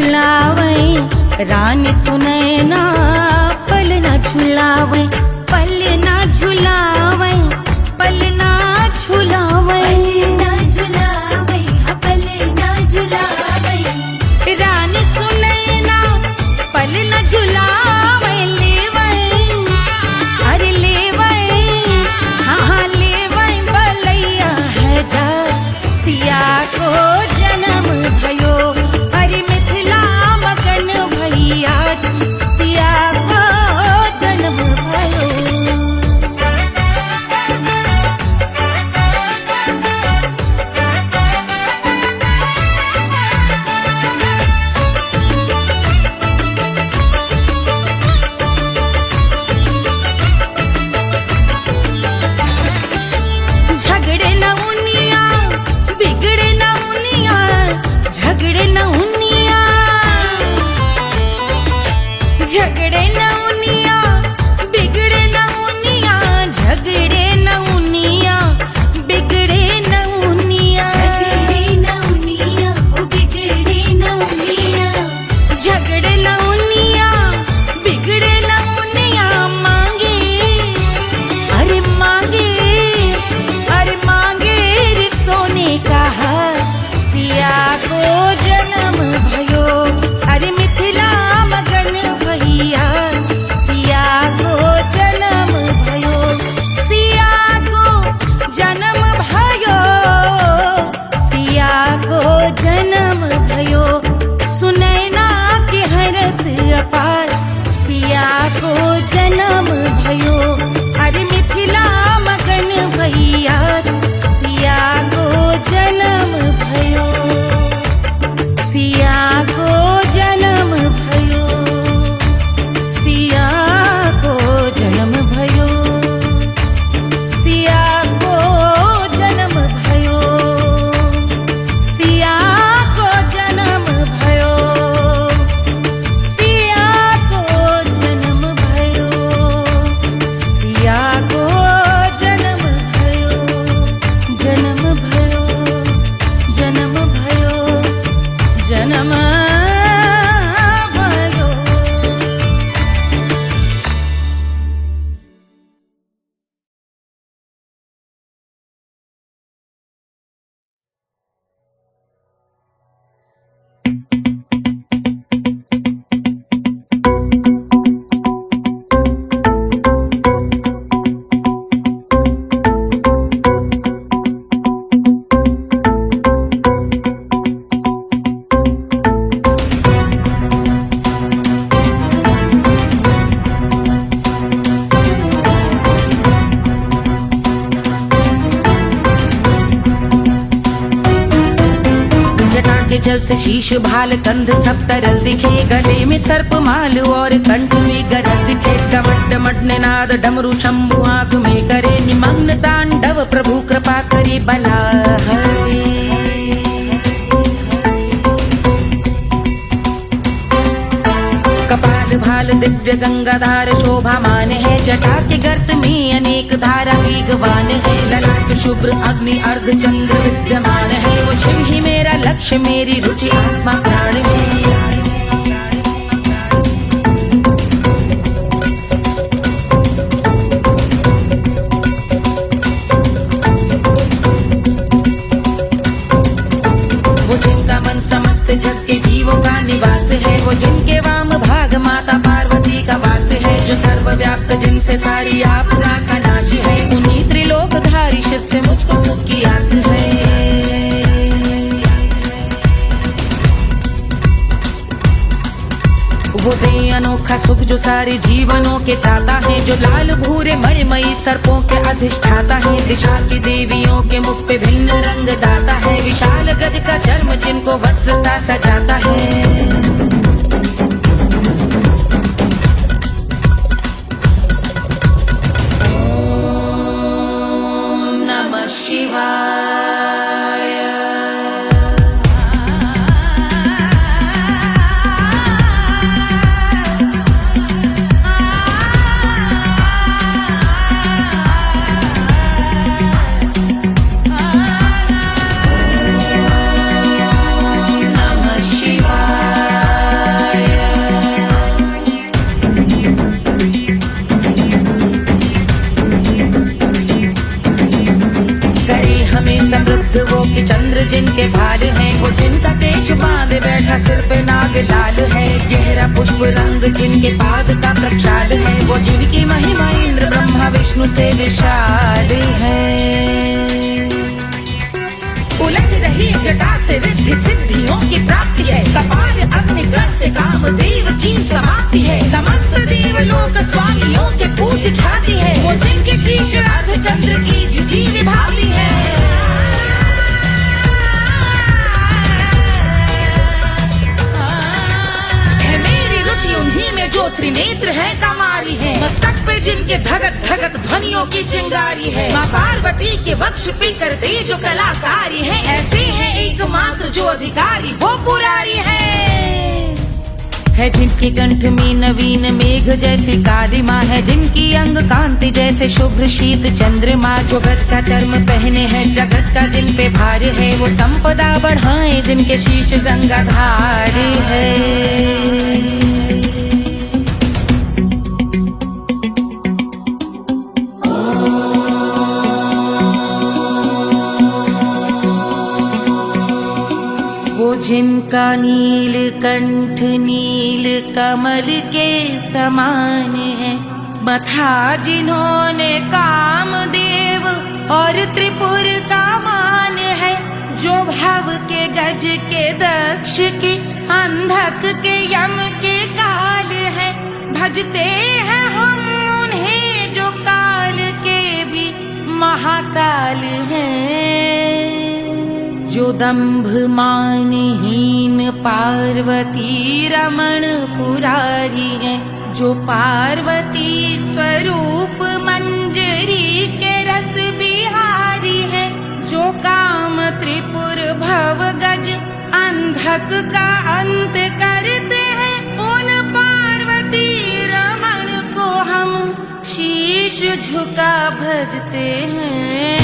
झुलावे रानी सुनैना, पल न झुलावे, पल न झुलावे, पल न झुलावे, पल न झुलावे, रानी सुनैना पल न झुलावे, लेवे अरे लेवे, हाँ लेवे बलैया है जा सिया को जन्म भयो, अरे मिथिला मगन भैया सिया को जन्म भयो। झगड़े न उनिया, बिगड़े न उनिया, झगड़े न उनिया, झगड़े न उनिया, बिगड़े न उनिया, झगड़े न उनिया, बिगड़े न उनिया, झगड़े न उनिया, बिगड़े न उनिया, झगड़े न उनिया, बिगड़े न उनिया, मांगे अरे मांगे, अरे मांगे रे सोने का हार सिया को जन्म भयो, अरे मिथिला मगन भैया सिया को जन्म भयो, सिया को जन्म भयो, सिया को जन्म भयो, सुनैना के हरस अपार सिया को जन्म भयो, अरे मिथिला मगन भैया सिया को जन्म भयो, सिया को जन्म भयो, सिया को जन्म भयो, सिया को जन्म भयो, सिया को जन्म भयो, सिया को जन्म भयो, सिया को जन्म भयो, जन्म भयो, जन्म भयो, जन्म भयो। के जल से शीश भाल कंध सब तरल दिखे, गले में सर्प माल और कंठ में गरल दिखे, डमट डमट निनाद डमरू शंभु आंख में करे निमग्न तांडव, प्रभु कृपा करे बला हरे। कपाल भाल दिव्य गंगाधार शोभामान है, जटा के गर्त में अनेक धारा वेगवान है, ललाट शुभ्र अग्नि अर्ध चंद्र विद्यमान है, वो शिव ही मेरा लक्ष्य मेरी रुचि आत्मा प्राण है। वो जिनका मन समस्त जग के जीवों का निवास है, वो जिनके वाम भाग माता पार्वती का वास है, जो सर्वव्याप्त जिनसे सारी आपदा का नाश है, उन्हीं त्रिलोकधारी शिव से मुझको सुख की आस है। वो दे अनोखा सुख जो सारे जीवनों के दाता है, जो लाल भूरे मणिमयी सर्पों के अधिष्ठाता है, दिशा की देवियों के मुख पे भिन्न रंग दाता है, विशाल गज का चर्म जिनको वस्त्र सा सजाता है। Shiva। जिनके पाद का प्रक्षाल है, वो जिनकी महिमा इंद्र ब्रह्मा विष्णु से विशाल है। उलझ रही जटा से रिद्धि सिद्धियों की प्राप्ति है, कपाल अग्निगण से कामदेव की समाप्ति है। समस्त देवलोक स्वामियों के पूज ख्याति है, वो जिनके शीश अर्धचंद्र की द्युति विभाती है। उन्हीं में जो त्रिनेत्र है कमारी है, मस्तक पे जिनके धगत धगत ध्वनियों की चिंगारी है। माँ पार्वती के वक्ष पे करते जो कलाकारी है, ऐसे हैं एकमात्र जो अधिकारी वो पुरारी है जिनके कंठ में नवीन मेघ जैसे काली माँ है, जिनकी अंग कांति जैसे शुभ्र शीत चंद्रमा। जो गज का चर्म पहने हैं जगत का जिन पे भार है, वो संपदा बढ़ाए जिनके शीश गंगाधार है। जिनका नील कंठ नील कमल के समान है, मथा जिन्होंने कामदेव और त्रिपुर का मान है। जो भव के गज के दक्ष के अंधक के यम के काल है, भजते हैं हम उन्हें जो काल के भी महाकाल हैं। जो दंभ मानहीन पार्वती रमण पुरारी है, जो पार्वती स्वरूप मंजरी के रस बिहारी है। जो काम त्रिपुर भव गज अंधक का अंत करते हैं, उन पार्वती रमण को हम शीश झुका भजते हैं।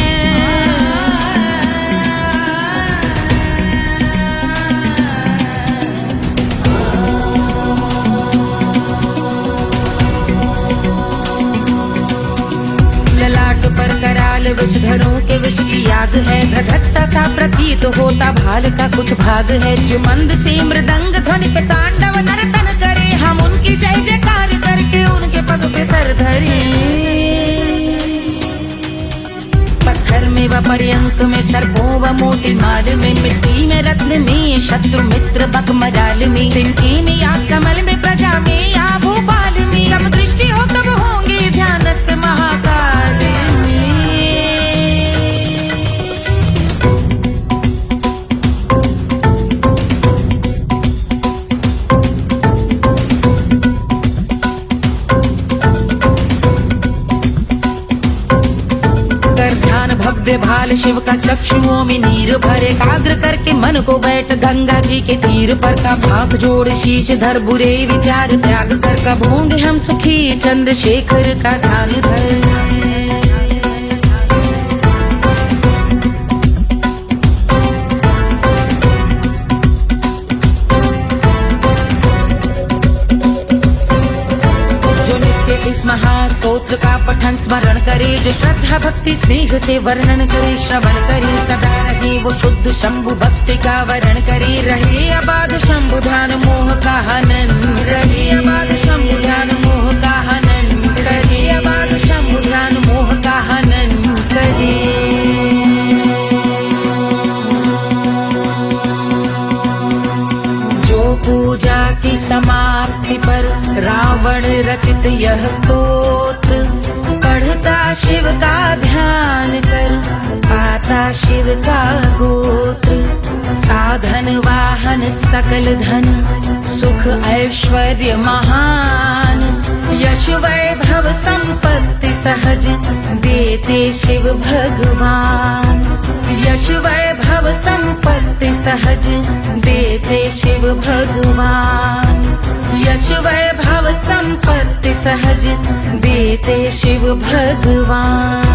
पर कराल विषधरों के विष की याग है, धधकता सा प्रतीत होता भाल का कुछ भाग है। जो मंद से मृदंग ध्वनि पे तांडव नर्तन करे, हम उनकी जय जयकार करके उनके पद पे सर धरे। पत्थर में व पर्यंक में सर्पों व मोती माल में, मिट्टी में रत्न में शत्रु मित्र बकमराल में, तिनके में या कमल में प्रजा में या भोपाल में। सब दृष्टि हो तब होंगे ध्यानस्थ महाकाल में। भव्य भाल शिव का चक्षुओं में नीर भरे, एकाग्र करके मन को बैठ गंगा जी के तीर पर। का भाग जोड़ शीश धर बुरे विचार त्याग कर, कब होंगे हम सुखी चंद्रशेखर का ध्यान धर। इस महास्तोत्र का पठन स्मरण करे, जो श्रद्धा भक्ति स्नेह से वर्णन करे, श्रवण करे सदा रहे वो शुद्ध शंभु भक्ति का वरण करे। रहे अबाध शंभु ध्यान मोह का हनन, रहे अबाध शंभु ध्यान मोह का हनन, रहे अबाध शंभु ध्यान मोह का हनन करे। पूजा की समाप्ति पर रावण रचित यह स्तोत्र, पढ़ता शिव का ध्यान कर पाता शिव का गोत्र। साधन वाहन सकल धन सुख ऐश्वर्य महान, यश वैभव संपत्ति सहज देते शिव भगवान। यश वैभव संपत्ति सहज देते शिव भगवान। यश वैभव संपत्ति सहज देते शिव भगवान।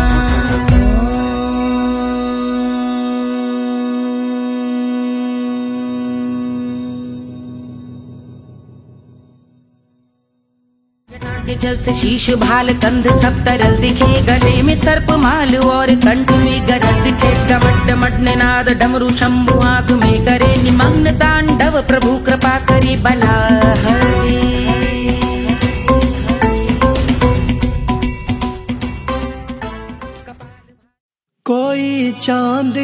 के जल से शीश भाल कंध सब तरल दिखे, गले में सर्प माल और कंठ में गरल दिखे। डमट डमट निनाद डमरू शंभु आंख में करे निमग्न तांडव, प्रभु कृपा करे बला हरे।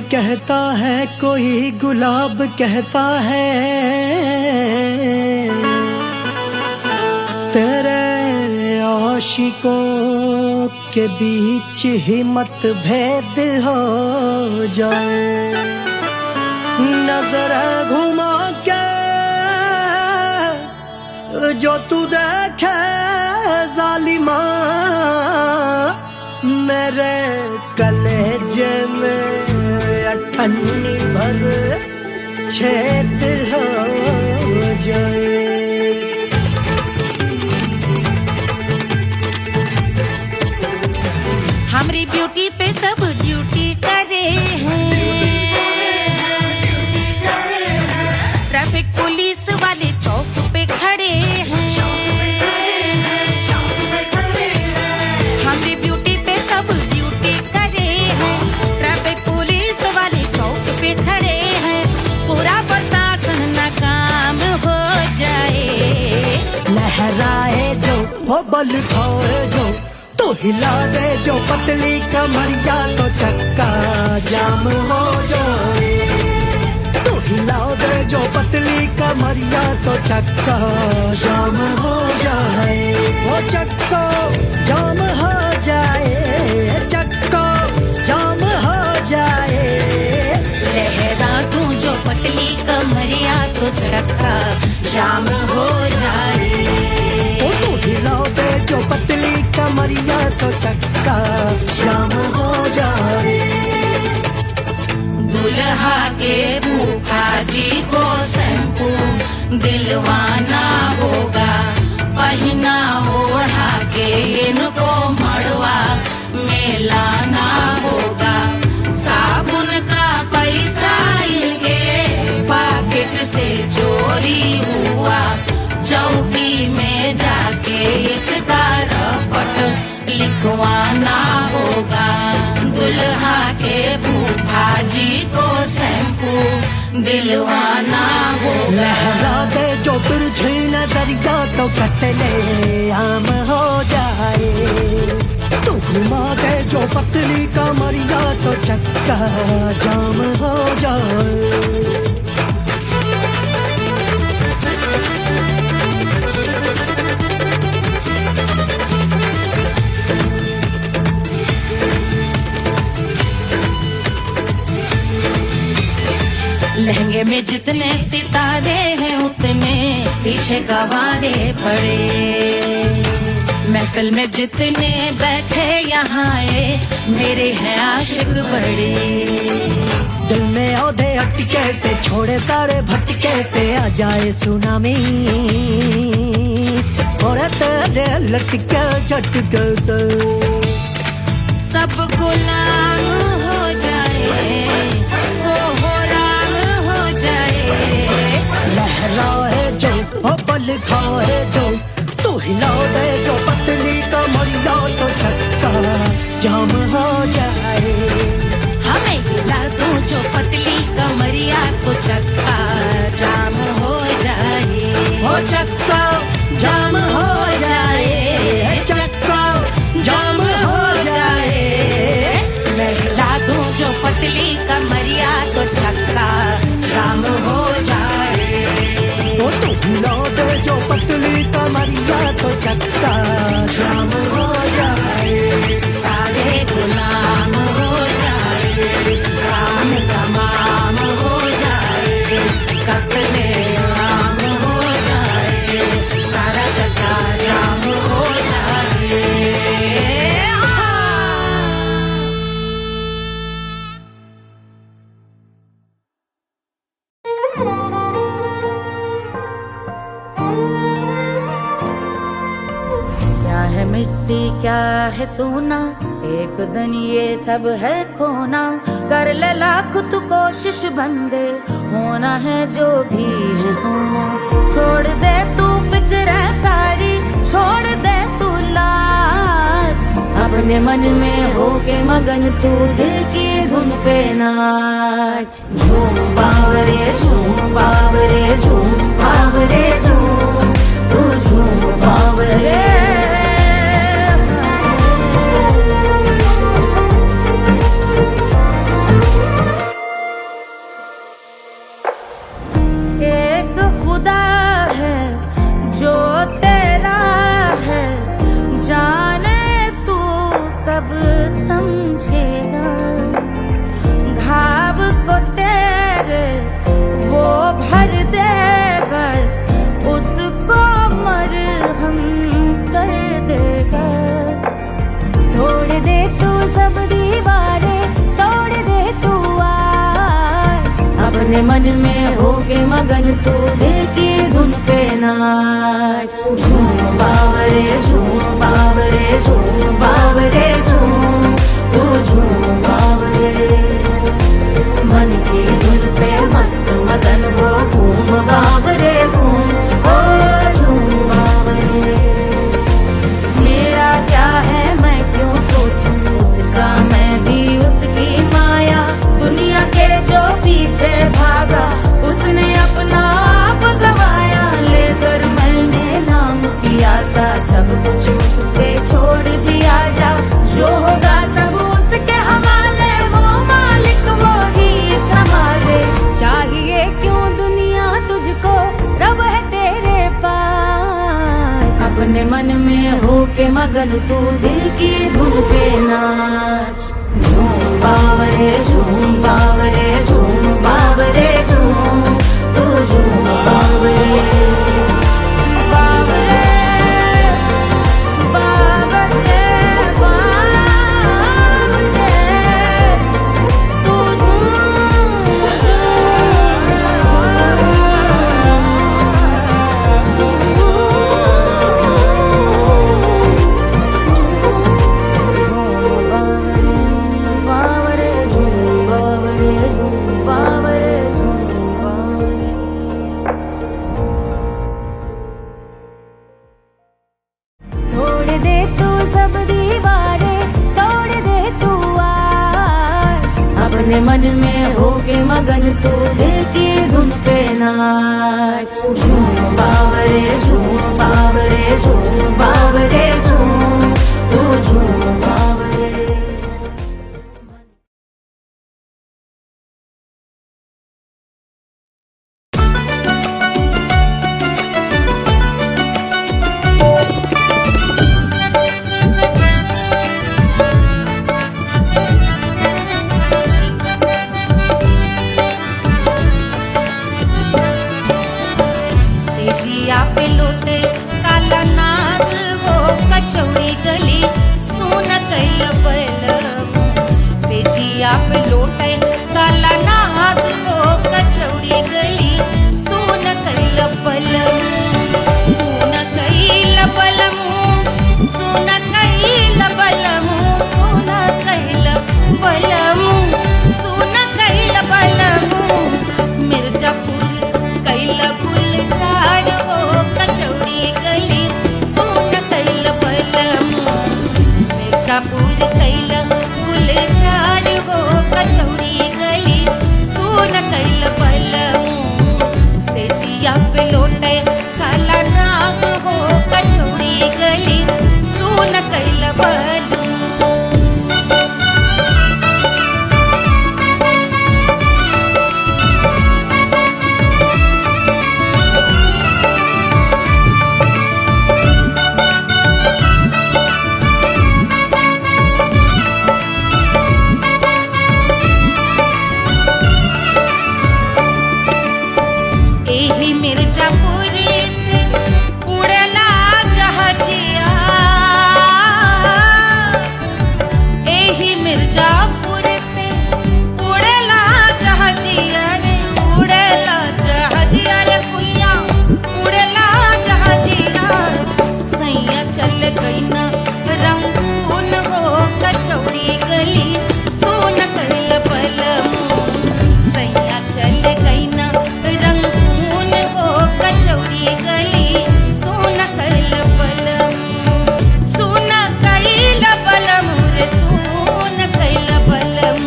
कहता है कोई गुलाब कहता है, तेरे आशिकों के बीच ही मतभेद हो जाए। नजर घुमा के जो तू देखे जालिमा, मेरे कलेजे में अठन्नी भर छेद हो जाए। हमारी ब्यूटी पे सब ड्यूटी करे हैं, ट्रैफिक पुलिस वाले चौक पे खड़े हैं। हमारी ब्यूटी पे सब ड्यूटी करे हैं, ट्रैफिक पुलिस वाले चौक पे खड़े हैं। पूरा प्रशासन नाकाम हो जाए। लहराए जो वो बल खाए जो, तो हिला दे जो पतली कमरिया, तो चक्का जाम हो जाए। तो हिला दे जो पतली कमरिया, तो चक्का जाम हो जाए। वो चक्का जाम हो जाए, चक्का जाम हो जाए। लहरा तू जो पतली कमरिया, तो चक्का जाम हो जाए। ओ तो हिला दे जो पतली कमरिया, तो चक्का जाम हो जाए। दुल्हा के फूफा जी को शैम्पू दिलवाना होगा, पहना ओढ़ा के इनको मड़वा में लाना होगा। साबुन का पैसा इनके पॉकेट से चोरी हुआ, चौकी में जाके इसका रपट लिखवाना होगा। दुल्हा के फूफा जी को शैम्पू दिलवाना होगा। लहरा दे जो तिरछी नजरिया, तो कतले आम हो जाए। तू घुमा दे जो पतली कमरिया, तो चक्का जाम हो जाए। लहंगे में जितने सितारे हैं, उतने पीछे गवारे पड़े। महफिल में जितने बैठे यहाँ आए, मेरे हैं आशिक बड़े। दिल में औधे अटके से, छोड़े सारे भटके से, आ जाए सुनामी और तेरे लटके झटके से सब गुलाम हो जाए, वो हो राम हो जाए। लहराए जो ओ बल खाए जो, तू हिला दे जो पतली कमरिया, तो चक्का जाम हो जाए। हमें हिला दो जो पतली कमरिया, तो चक्का जाम हो जाए। ओ चक्का जाम हो जाए, चक्का जाम हो जाए। मैं हिला दूं जो पतली कमरिया, तो चक्का जाम हो जाए। ओ तू हिला दे जो पतली कमरिया, तो चक्का जाम हो जाए। सारे गुलाम हो जाए, काम तमाम हो जाए, कत्ले आम हो जाए, सारा चक्का जाम हो जाए। क्या है मिट्टी क्या है सोना, एक दिन ये सब है खोना। कर ले लाख तू कोशिश बंदे, होना है जो भी है होना। छोड़ दे तू फिक्र सारी, छोड़ दे तू लाज। अपने मन में होके मगन तू दिल की धुन पे नाच। झूम बावरे झूम बावरे झूम बावरे झूम, तू झूम बावरे। मन में होके मगन तू दिल की धुन पे नाच। झूम बावरे झूम बावरे झूम बावरे झूम, तू झूम बावरे। मन की धुन पे मस्त मगन हो घूम बावरे घूम, ओ झूम बावरे। मेरा क्या है मैं क्यों सोचूं उसका, मैं भी उसकी माया। दुनिया के जो पीछे भागा उसने अपना आप गवाया। लेकर मैंने नाम किया था सब कुछ उस पे छोड़ दिया जा। जो होगा सब उसके हवाले, वो मालिक वो ही संभाले। चाहिए क्यों दुनिया तुझको, रब है तेरे पास। अपने मन में होके मगन तू दिल की धुन पे नाच। झूम बावरे झूम बावरे झूम बावरे झूम, तू झूम बावरे। बावरे बावरे बावरे, तू बावरे झूम बावरे झूम बावरे झूम बावरे। तोड़ दे तू सब दीवारें, तोड़ दे तू आज। अपने मन में होके मगन तू दिल की धुन पे नाच। झूम बावरे झूम बावरे झूम बावरे झूम, तू झूम बावरे। सेजिया पे लोटे काला नाग वो कचौड़ी गली सोन कैल बलम। सेजिया पे लोटे काला नाग वो कचौड़ी गली सोन कैल बलम। सोन कैल बलम, सोन कैल बलम, सोन कैल बलम, सोन कैल बलम। मिर्जापुर कैल गुलजार हो कचौड़ी गली सोन कैल बलम। मिर्जापुर कैल गुलजार हो कचौड़ी गली सोन कैल बलम। सेजिया पे लोटे काला नाग हो कचौड़ी गली सोन कैल बलम। एही मिर्जापुर से उड़ेला जहाजिया। एही मिर्जापुर से उड़ेला जहाजिया रे, उड़ेला जहाजिया रे कुइया, उड़ेला जहाजिया। सैया चल गई ना रंगून हो कचौड़ी गली सोन कैल बलम। सैया चल गई ना रंगून हो कचौड़ी गली सोन कैल बलम। सोन कैल बलम रे सोन कैल बलम।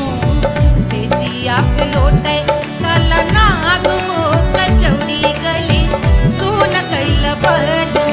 सेजिया पे लोटे काला नाग हो कचौड़ी गली सोन कैल बलम।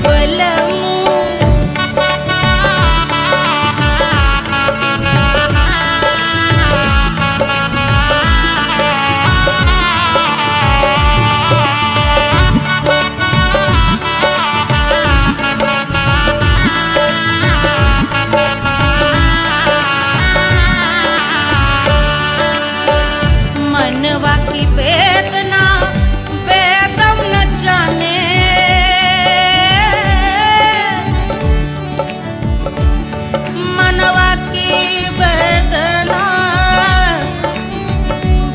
बलमू मनवा की वेदना वेदम न जाने, मनवा की वेदना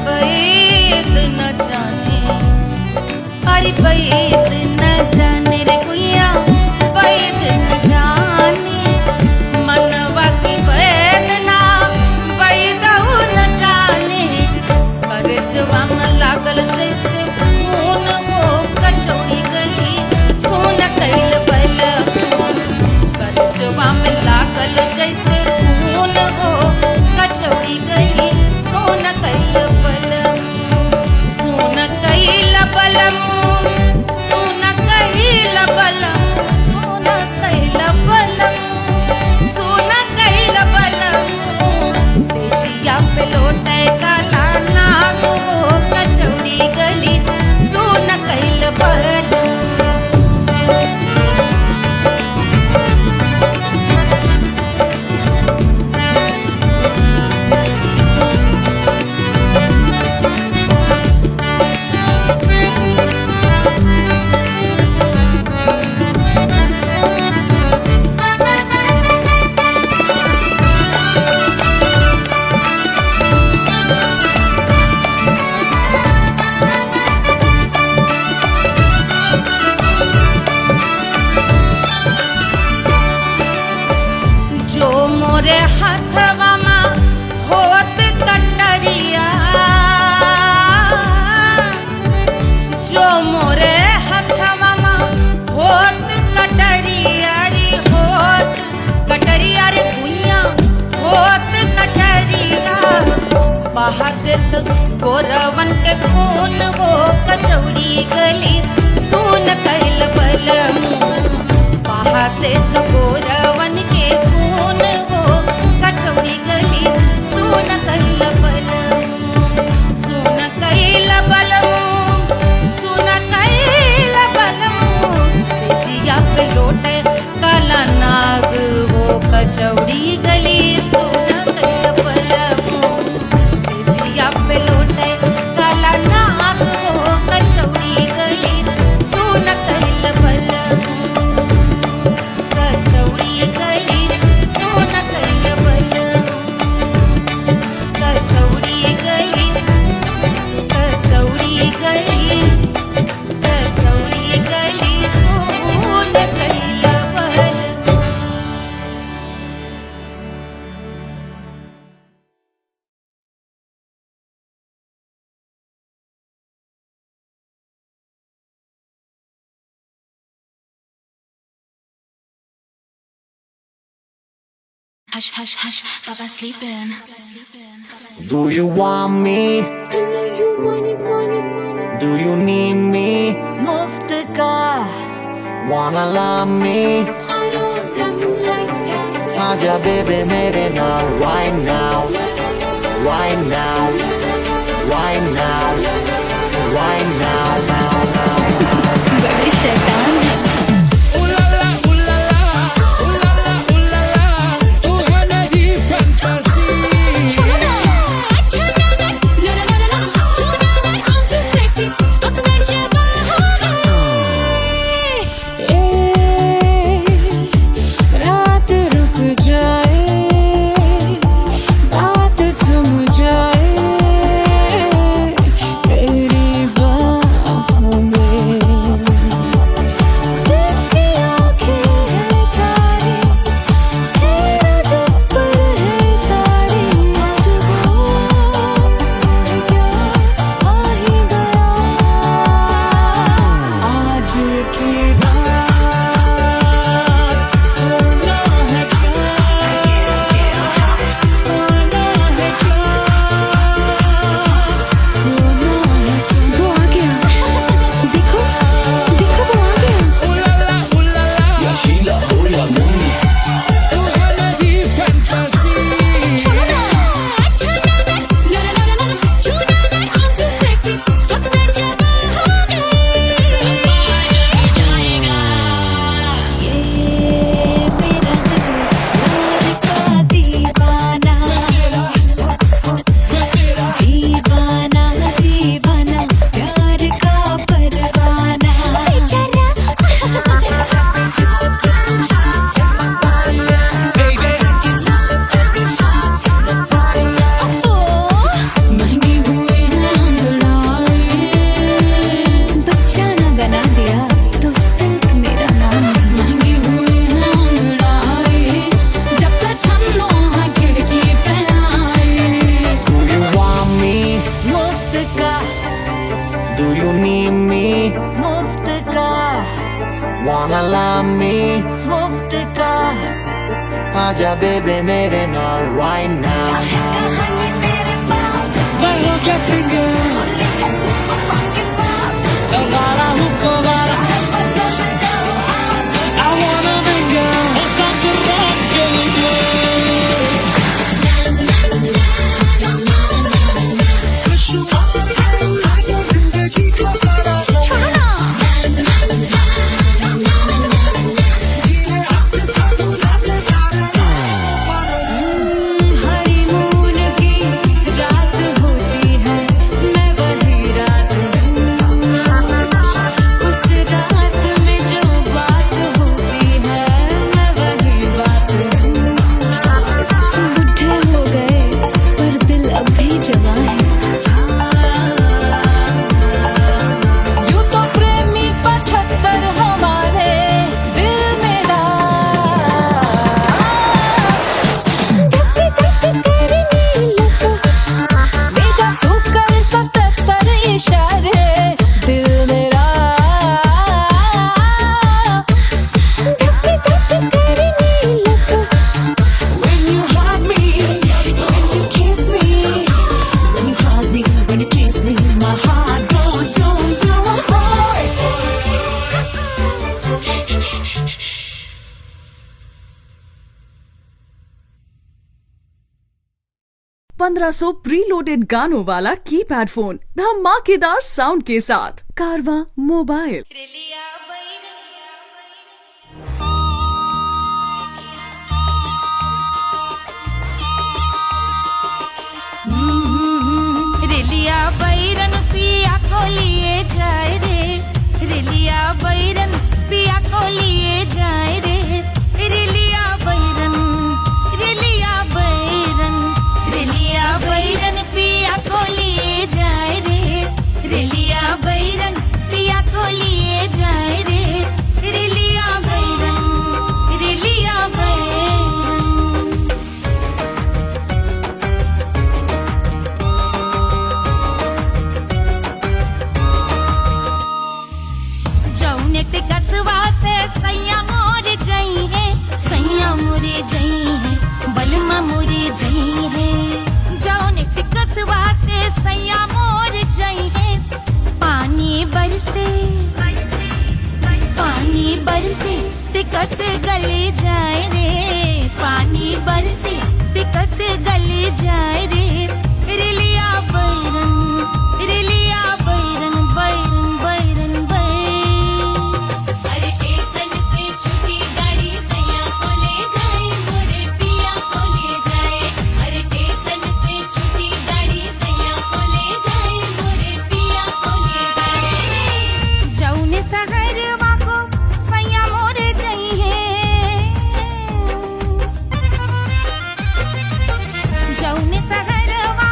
वेद न जाने, अरे वेद न जाने रे गुइया वेद न जाने, मनवा की वेदना वेद न जाने, करजवा में लागल जैसे खून वो कचौड़ी गली सोन कैल बलमू, करजवा में लागल जैसे खून वो कचौड़ी गली सोन कैल बलमू, सोन कैल बलमू, सोन कैल बलमू, सोन कैल बलमू, सोन कैल बलमू, सेजिया पे लोटे काला नाग वो कचौड़ी गली सोन कैल बलमू। जो मोरे हथवा मा होत कटरिया, जो मोरे हथवा मा होत कटरिया रे होत कटरिया रे भुइया होत कटरिया, बहा देत गोरवन के खून वो कचौड़ी गली सोन कैल बलमू, बहा देत गोरवन के खून वो कचौड़ी गली सोन कैल बलमू, सोन कैल बलमू, सोन कैल बलमू, सेजिया पे लोटे काला नाग वो कचौड़ी गली सोन कैल बलमू, सेजिया पे लोटे काला नाग वो कचौड़ी गली सोन कैल बलमू, कचौड़ी गली सोन कैल बलमू, कचौड़ी गली, कचौड़ी गली, कचौड़ी गली सोन कैल बलमू। Hush, hush, hush, Baba sleeping. Do you want me? I know you want it, want it, want it. Do you need me? Muftaga, Wanna love me? I don't love you like that. Aja baby mere naal right now, right now, right now, right now, now, now. Very shaitan है. रात रुक जाए, बात थम जाए, तेरी बाहों आजा बेबे मेरे नाल right now मैं हो क्या सिंगर गाना हुक्को वाला I wanna mingle और साथ rock के लिए जिंदगी का सारा हनीमून की रात होती है मैं वही रात हूँ उस रात में जो बात होती है मैं वही बात हूँ बुढ़े हो गए पर दिल अब भी जवां है यूं तो प्रेमी 75 हमारे दिल मेरा ले जा तू कर 77 इशारे दिल मेरा When you hug me, when you kiss me, when you hug me, when you kiss me, my heart goes zoom zoom. 1500 preloaded गानों वाला कीपैड फोन धमाकेदार साउंड के साथ कारवा मोबाइल। रेलिया बैरन पिया को लिए जाए रे रेलिया बैरन पिया को लिए जाए रे रेलिया बैरन रेलिया बैरन रेलिया बैरन पिया को लिए जाए रे रेलिया बैरन पिया को लिए जाए रे रेलिया बैरन रेलिया बैरन जौनेट कसवा से सैया मोरे जई है सैया मोरे जई है बलमा मोरे जई है जौनेट कसवा से सैया मोरे जई है पानी बरसे टिकस गले जाए रे पानी बरसे टिकस गले जाए रे रेलिया बैरन बैरन बैरन बैरन अरे स्टेशन से छुट्टी गाड़ी सैया को ले जाए मोरे पिया को ले जाए अरे स्टेशन से छुट्टी गाड़ी सैया को ले जाए मोरे पिया को ले जाए जौने सहरवा को सैया मोरे जई है जौने सहरवा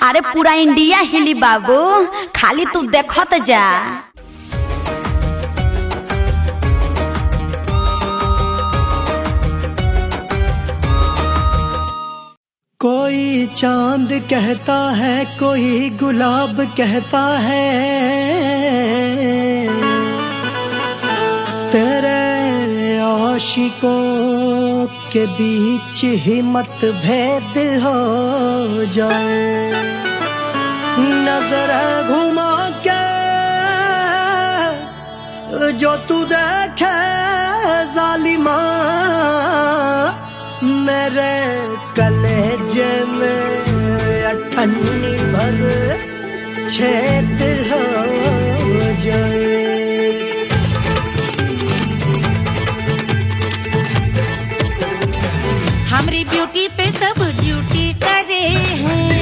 अरे पूरा इंडिया हिली बाबू, खाली तू देखत जा। कोई चांद कहता है, कोई गुलाब कहता है, तेरे आशिकों के बीच ही मतभेद हो जाए। नजर घुमा के जो तू देखे जालिमा, मेरे कलेजे में अठन्नी भर छेद हो जाए। हमारी ब्यूटी पे सब ड्यूटी करे हैं,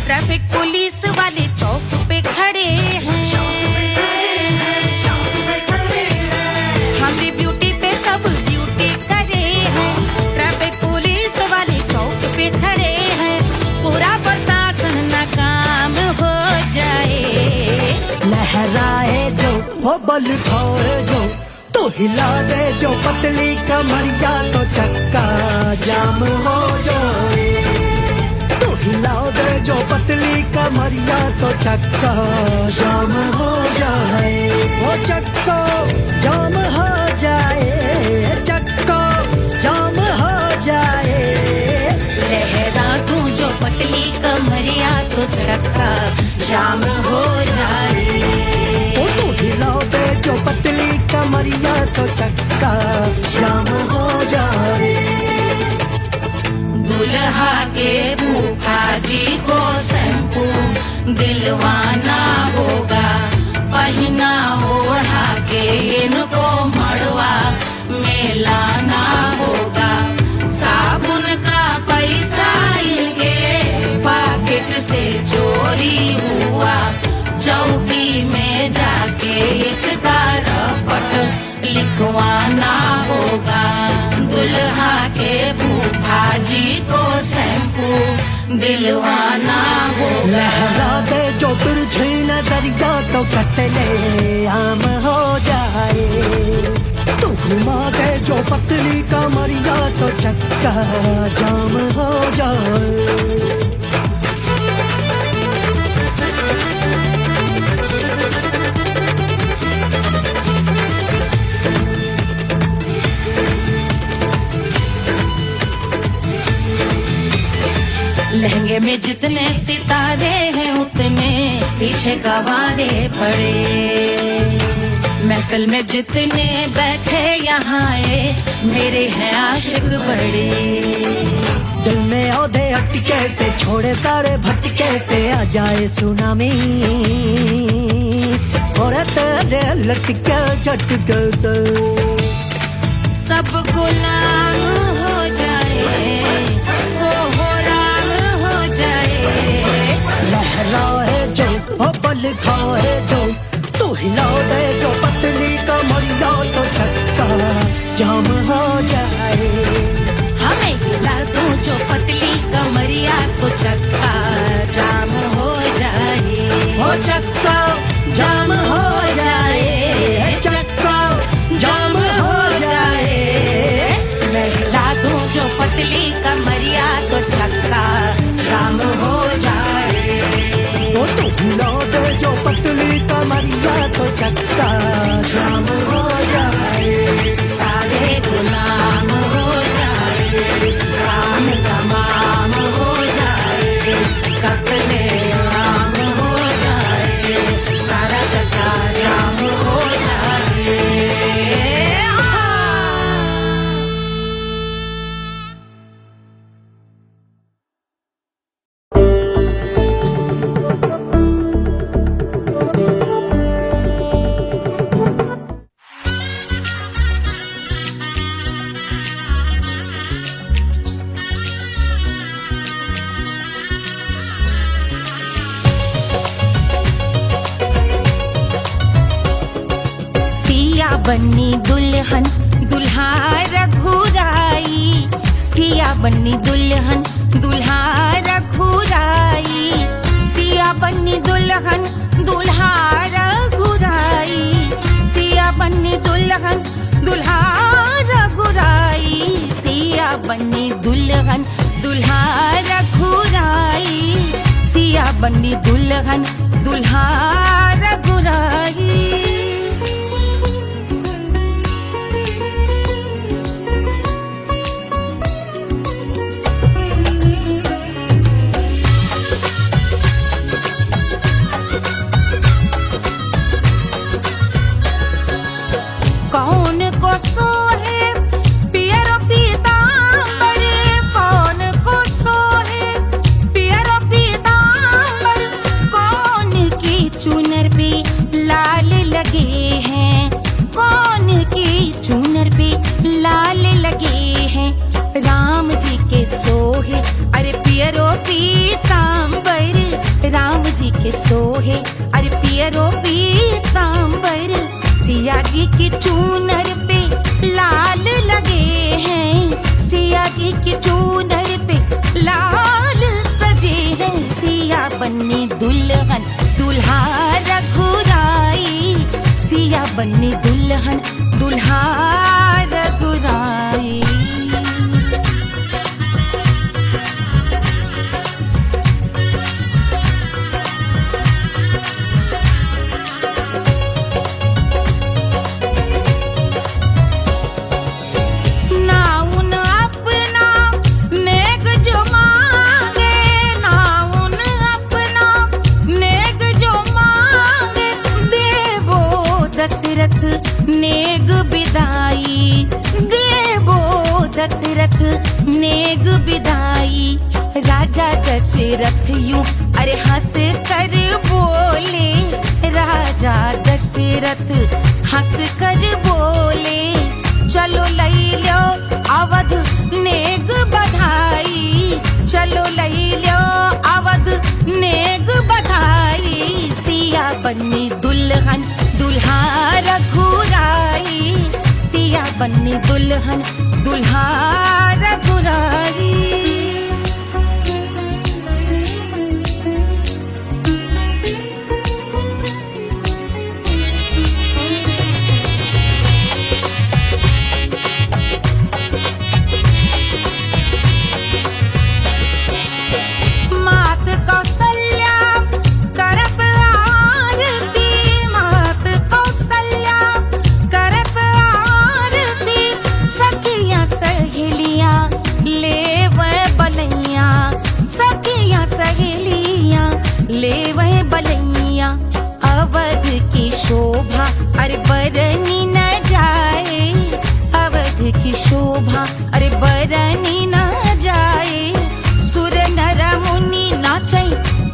ट्रैफिक पुलिस वाले चौक पे खड़े हैं। हमारी ब्यूटी पे सब ड्यूटी करे हैं, ट्रैफिक पुलिस वाले चौक पे खड़े हैं। पूरा प्रशासन नाकाम हो जाए। लहराए जो वो बल खाए जो, तो हिला दे जो पतली कमरिया, तो चक्का जाम हो जाए। तो हिला दे जो पतली कमरिया, तो चक्का जाम हो जाए। वो चक्का जाम हो जाए, चक्का जाम हो जाए। लहरा तू जो पतली कमरिया, तो चक्का जाम हो जाए। वो तो हिला दे जो पतली कमरिया, तो चक्का जाम हो जाए। दुल्हा के फूफा जी को शैम्पू दिलवाना होगा, पहना ओढ़ा के इनको मड़वा में लाना होगा। साबुन का पैसा इनके पॉकेट से चोरी हुआ, चौकी में जाके इसका रपट लिखवाना होगा। दुल्हा के फूफा जी को शैम्पू दिलवाना होगा। लहरा दे जो तिरछी नजरिया, तो कतले आम हो जाए। तू घुमा दे जो पतली कमरिया, तो चक्का जाम हो जाए। लहंगे में जितने सितारे हैं, उतने पीछे गवारे पड़े। महफिल में जितने बैठे यहाँ आए, मेरे हैं आशिक बड़े। दिल में औधे अटके से, छोड़े सारे भटके से, आ जाए सुनामी और तेरे लटके झटके से सब गुलाम हो जाए, वो हो राम हो जाए। लहराए जो ओ बल खाए जो, तू हिला दे जो पतली कमरिया, तो चक्का जाम हो जाए। हमें हिला दो जो पतली कमरिया, तो चक्का जाम हो जाए। हो चक्का जाम हो जाए, चक्का जाम हो जाए। मैं हिला दूं जो पतली कमरिया, तो चक्का जाम हो जाए। वो तो हिला दे जो पतली कमरिया, तो चक्का जाम हो जाए। सारे गुलाम हो जाए, काम तमाम हो जाए। कपले आम हो जाए, सारा चक्का जाम हो जाए। बन्नी दुल्हन दुल्हा रघुराई, सिया बन्नी दुल्हन दुल्हा रघुराई, सिया बन्नी दुल्हन दुल्हा रघुराई, सिया बन्नी दुल्हन दुल्हा रघुराई, सिया बन्नी दुल्हन दुल्हा रघुराई, सिया बन्नी दुल्हन दुल्हा रघुराई। कौन को सोहे पियरो पीतांबर, कौन को सोहे पियरो पीतांबर, कौन की चुनर पे लाल लगे हैं, कौन की चुनर पे लाल लगे हैं, राम जी के सोहे अरे पियरो पीतांबर, राम जी के सोहे अरे पियरो पीतांबर, सिया जी की चूनर पे लाल लगे हैं, सिया जी की चूनर पे लाल सजे हैं, सिया बन्नी दुल्हन दुल्हा रघुराई, सिया बन्नी दुल्हन दुल्हा रघुराई। नेग बिदाई देवो दशरथ नेग बिदाई, राजा दशरथ यूं अरे हंस कर बोले, राजा दशरथ हंस कर बोले, चलो लई लो अवध नेग बधाई, चलो लई लो अवध नेग बधाई, सिया बन्नी दुल्हन दुल्हा रघुराई, सिया बन्नी दुल्हन दुल्हा रघुराई। मात कौशल्या करत आरती, मात कौशल्या करत आरती, सखियां सहेलियां लेवे बलैया, सखियां सहेलियां लेवे बलैया, अवध की शोभा अरे बरनी न जाए, अवध की शोभा अरे बरनी न जाए, सुर नर मुनि नाचे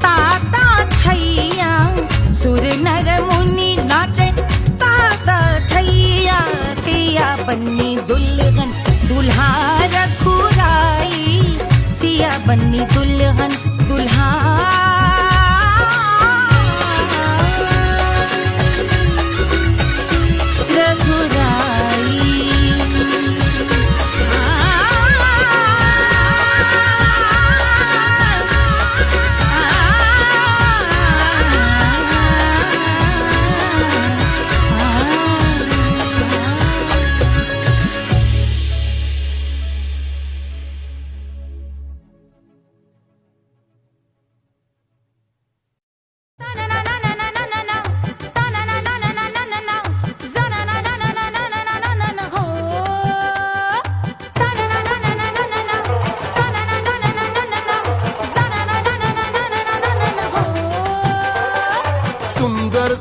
ताता थैया, सुर नर मुनि नाचे ताता थैया, सिया बन्नी दुल्हन दुल्हा रघुराई, सिया बन्नी दुल्हन दुल्हा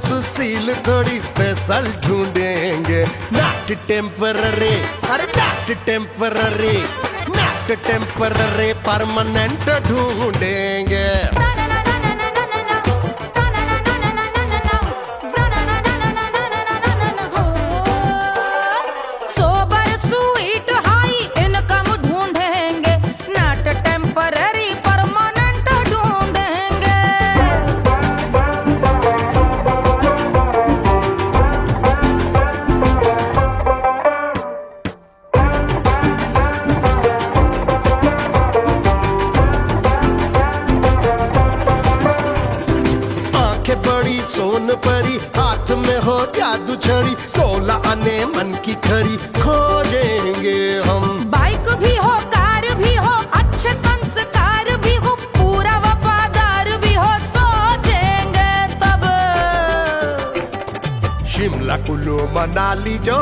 सुशील थोड़ी स्पेशल ढूंढेंगे, नॉट टेम्पररी अरे not temporary, not temporary permanent ढूंढेंगे। बड़ी सोन परी, हाथ में हो जादू छड़ी, 16 आने मन की खरी खोजेंगे हम। बाइक भी हो, कार भी हो, अच्छे संस्कार भी हो, पूरा वफादार भी हो, सोचेंगे तब। शिमला कुल्लू मनाली जो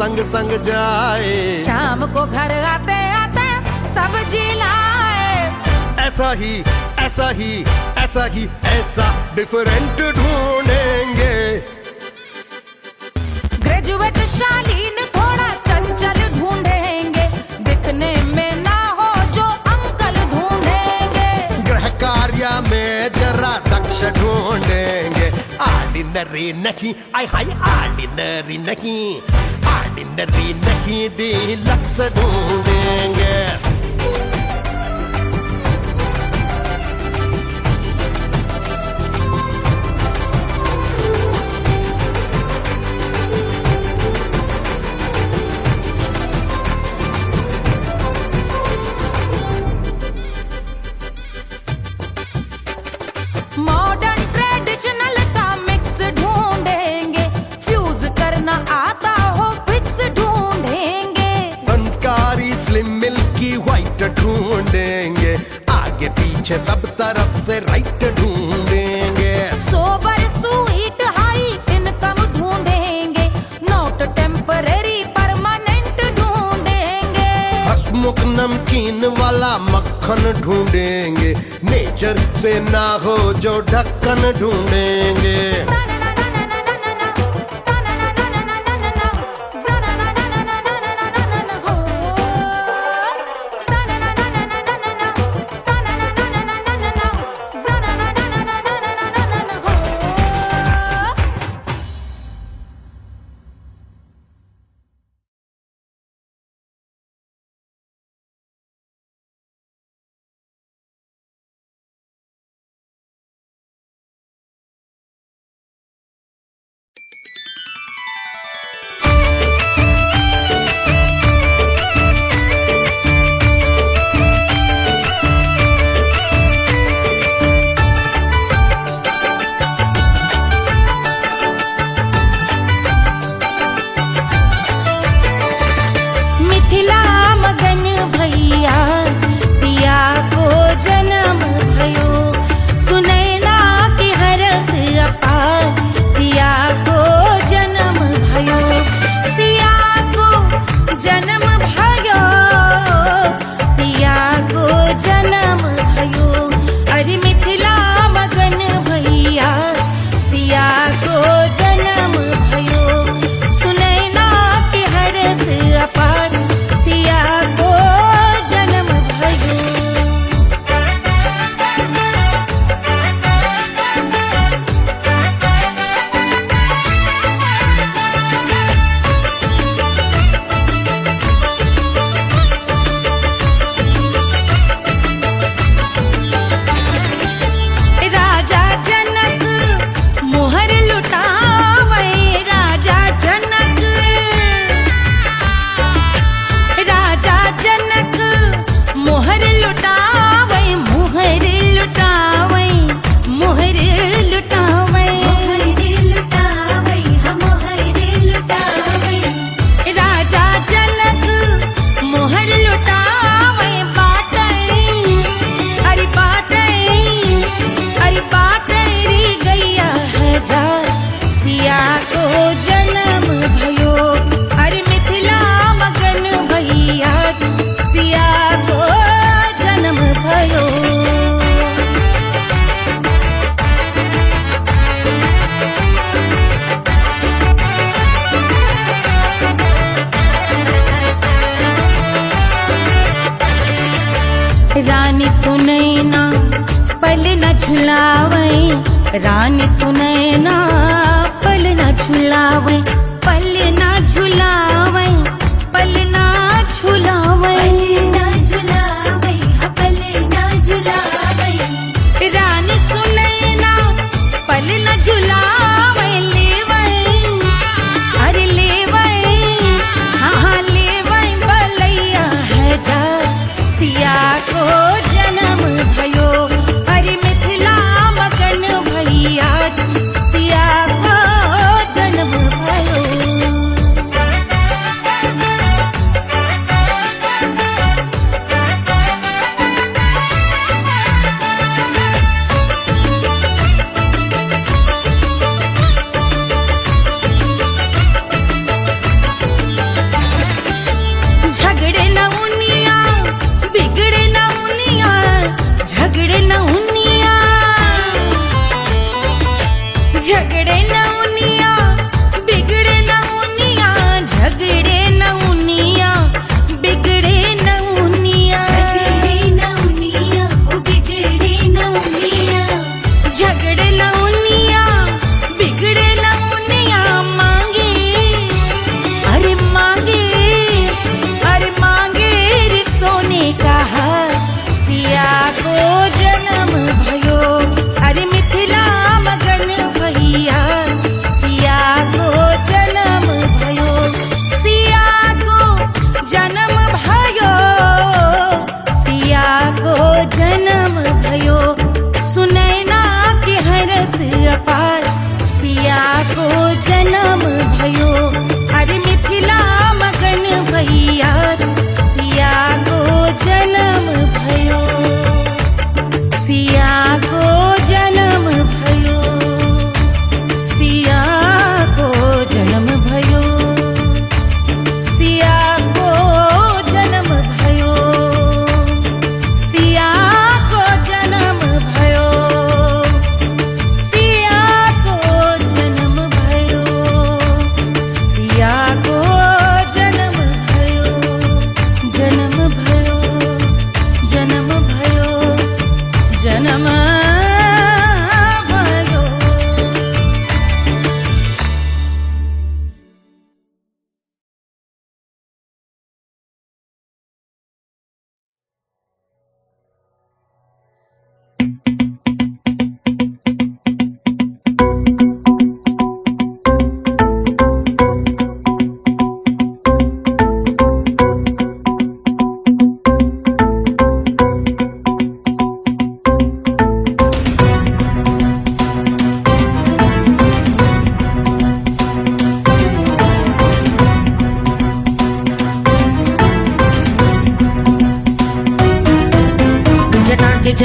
संग संग जाए, शाम को घर आते आते सब्जी लाए। ऐसा ही ऐसा ही ऐसा ही ऐसा डिफरेंट ढूंढेंगे। ग्रेजुएट शालीन थोड़ा चंचल ढूंढेंगे, दिखने में ना हो जो अंकल ढूंढेंगे। गृह कार्य में जरा दक्ष ढूंढेंगे। ऑर्डिनरी नहीं, आय हाय ऑर्डिनरी नहीं, ऑर्डिनरी नहीं डीलक्स ढूंढेंगे। मॉडर्न ट्रेडिशनल का मिक्स ढूंढेंगे, फ्यूज करना आता हो फिक्स ढूंढेंगे। संस्कारी स्लिम मिल्की व्हाइट ढूंढेंगे, आगे पीछे सब तरफ से राइट ढूंढेंगे। सोबर स्वीट हाई इनकम ढूंढेंगे, नोट टेम्परेरी परमानेंट ढूंढेंगे। हंसमुख नमकीन वाला मक्खन ढूंढेंगे, नेचर से ना हो जो ढक्कन ढूंढेंगे। रानी सुनैना पल न झुलावे, रानी सुनैना पल न झुलावे, पल न झुलावे, पल न झुलावे, पल न झुलावे। रानी सुनैना पल न झुलावे, लेवै अरे लेवै, हाँ लेवै बलैया है जा, सिया को जन्म भयो, अरे मिथिला मगन भैया